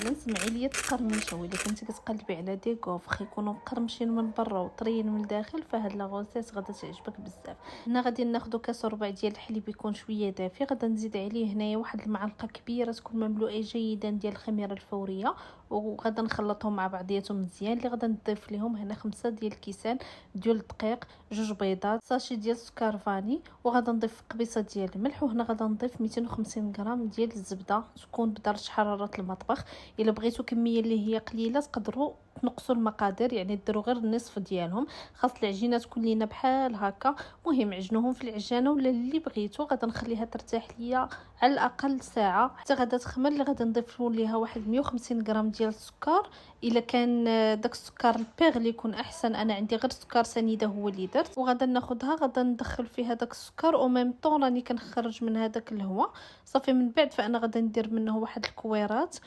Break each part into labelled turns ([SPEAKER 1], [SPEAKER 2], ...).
[SPEAKER 1] مثلا سمعي لي تقرمشه، ولا كنتي كتقلبي على دي كوفخ يكونوا مقرمشين من برا وطريين من الداخل، فهاد لاغوسيس غادا تعجبك بزاف. هنا غادي ناخذ كاس ربع ديال الحليب يكون شويه دافي، غادا نزيد عليه هنايا واحد المعلقه كبيره تكون مملوءه جيدا ديال الخميره الفوريه، وغادا نخلطهم مع بعضياتهم مزيان. اللي غادا نضيف لهم هنا 5 ديال الكيسان ديال الدقيق، 2 بيضات، ساشي ديال السكر فاني، وغادا نضيف قبيصه ديال الملح. وهنا غادا نضيف 250 غرام ديال الزبده تكون بدرجه حراره المطبخ. الا بغيتو كميه اللي هي قليله تقدروا تنقصوا المقادير، يعني ديروا غير النصف ديالهم. خاص العجينه تكون لينا بحال هكا. مهم عجنوهم في العجانه ولا اللي بغيتو. غادا نخليها ترتاح ليا على الاقل ساعه حتى غادا تخمر. اللي غادا نضيف ليها واحد 150 غرام ديال السكر. الا كان داك السكر البيغلي يكون احسن، انا عندي غير سكر سنيده هو اللي درت. وغادا ناخذها غادا ندخل فيها داك السكر او ميم طون راني كنخرج من هذاك الهواء صافي. من بعد فانا غادا ندير منه واحد الكويرات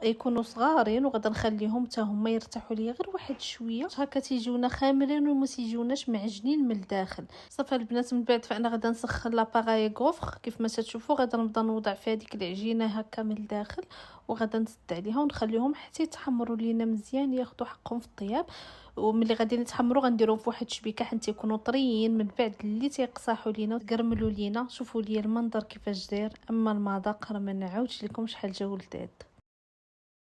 [SPEAKER 1] يكونوا صغارين، وغادا نخليهم حتى هما يرتاحوا ليا غير واحد شويه هكا تيجيونا خامرين وما تيجيوناش معجنين من الداخل. صافي البنات من بعد فانا غادا نسخن لاباغاي غوفر كيف ما تشوفوا. غادا نبدا نوضع فيها ديك العجينه هكا من الداخل، وغادا نسد عليها ونخليهم حتى يتحمروا لينا مزيان ياخذوا حقهم في الطياب. وملي غادي نتحمروا غنديرهم في واحد الشبيكه حتى يكونوا طريين. من بعد اللي تيقصاحوا لينا تقرملوا لينا. شوفوا لي المنظر كيفاش داير، اما المذاق راه ما نعاودش لكم شحال جاو لذاذ.